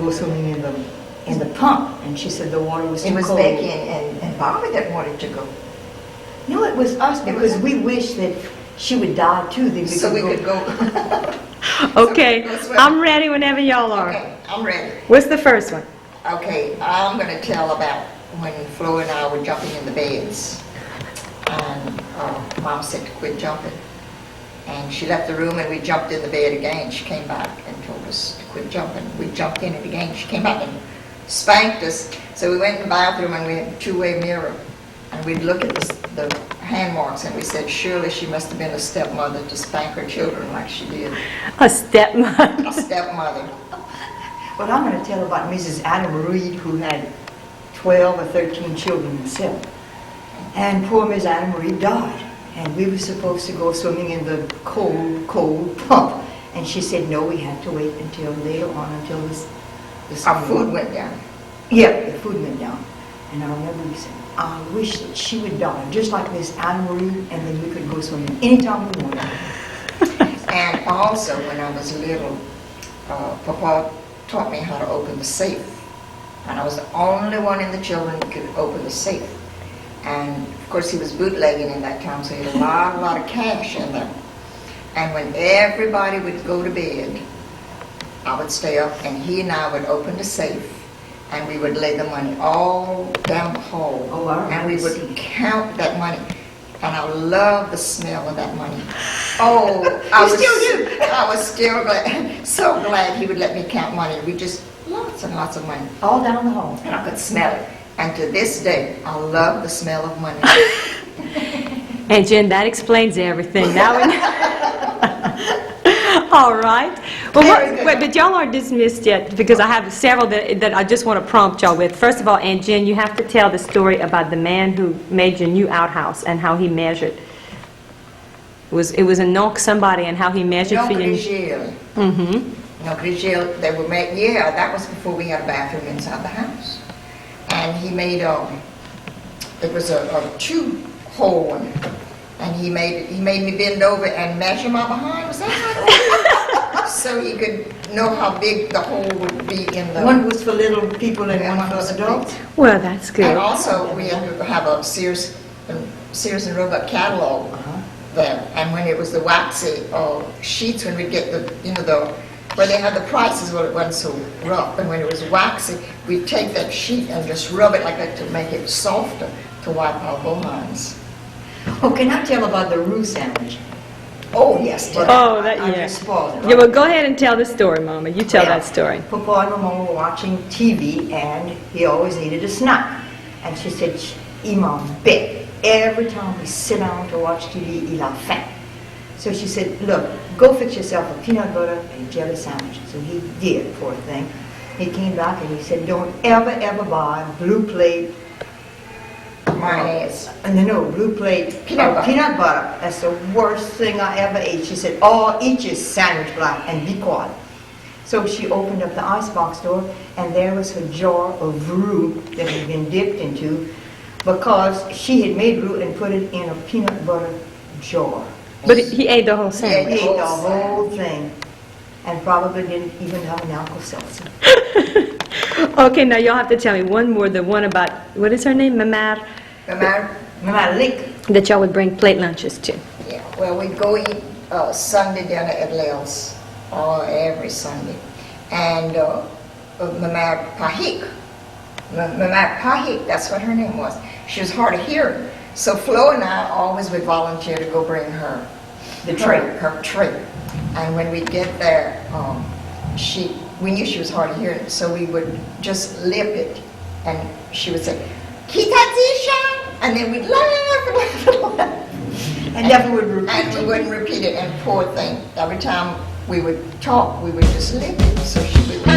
go swimming in the pump, and she said the water was too cold. It was Becky and Bobby that wanted to go. No, it was us, because we wished that she would die too. So we could go. Okay, I'm ready whenever y'all are. Okay, I'm ready. What's the first one? Okay, I'm going to tell about when Flo and I were jumping in the beds. And Mom said to quit jumping. And she left the room and we jumped in the bed again. She came back and told us to quit jumping. We jumped in it again. She came back and spanked us. So we went in the bathroom and we had a two-way mirror. And we'd look at the hand marks and we said, surely she must have been a stepmother to spank her children like she did. A stepmother. A stepmother. Well, I'm going to tell about Mrs. Adam Reed, who had 12 or 13 children herself. And poor Miss Adam Reed died. And we were supposed to go swimming in the cold, cold pump. And she said, no, we had to wait until later on, until Our food went down. Yeah, the food went down. And I remember we said, I wish that she would die, just like Miss Adam Reed, and then we could go swimming anytime we wanted. And also, when I was little, Papa taught me how to open the safe. And I was the only one in the children that could open the safe. And of course he was bootlegging in that time, so he had a lot of cash in there. And when everybody would go to bed, I would stay up and he and I would open the safe and we would lay the money all down the hall. Oh, wow. And we would count that money. And I love the smell of that money. Oh, I was still glad, so glad he would let me count money. We just, lots and lots of money. All down the hall. And I could smell it. And to this day, I love the smell of money. And Jen, that explains everything. Now we All right. Well, wait, but y'all aren't dismissed yet, because I have several that I just want to prompt y'all with. First of all, Aunt Jen, you have to tell the story about the man who made your new outhouse and how he measured. It was a knock somebody and how he measured for you. No, Grigel, they were made, yeah, that was before we had a bathroom inside the house. And he made it was a two-hole one. And he made me bend over and measure my behind. Was that right? So he could know how big the hole would be in the... One was for little people and one for adults. Well, that's good. And also we had to have a Sears and Roebuck catalog there. And when it was the waxy sheets, when we'd get where they had the prices, well, it wasn't so rough. And when it was waxy, we'd take that sheet and just rub it like that to make it softer to wipe our behinds. Oh, can I tell about the roux sandwich? Oh, yes. Oh, that, I yeah. just spoiled it. Right? Yeah, well, go ahead and tell the story, Mama. You tell that story. Papa and Mama were watching TV, and he always needed a snack. And she said, Imam, bet, every time we sit down to watch TV, il a faim. So she said, look, go fix yourself a peanut butter and jelly sandwich. So he did, poor thing. He came back and he said, don't ever buy blue plate mayonnaise. No, blue plate peanut butter. That's the worst thing I ever ate. She said, eat your sandwich black and be quiet. So she opened up the icebox door, and there was her jar of roux that had been dipped into, because she had made roux and put it in a peanut butter jar. But he ate the whole sandwich. He ate the whole thing, and probably didn't even have an Alka-Seltzer. Okay, now y'all have to tell me one more, the one about, what is her name? Mamar? Mamar Lick. That y'all would bring plate lunches to. Yeah, well, we'd go eat Sunday dinner at Lel's every Sunday. And Mamar Pahik, that's what her name was. She was hard of hearing. So Flo and I always would volunteer to go bring her her tray. And when we'd get there, we knew she was hard of hearing, so we would just lip it, and she would say, "Kitatisha," and then we'd laugh and never would repeat it. And we wouldn't repeat it. And poor thing, every time we would talk, we would just lip it, so she would.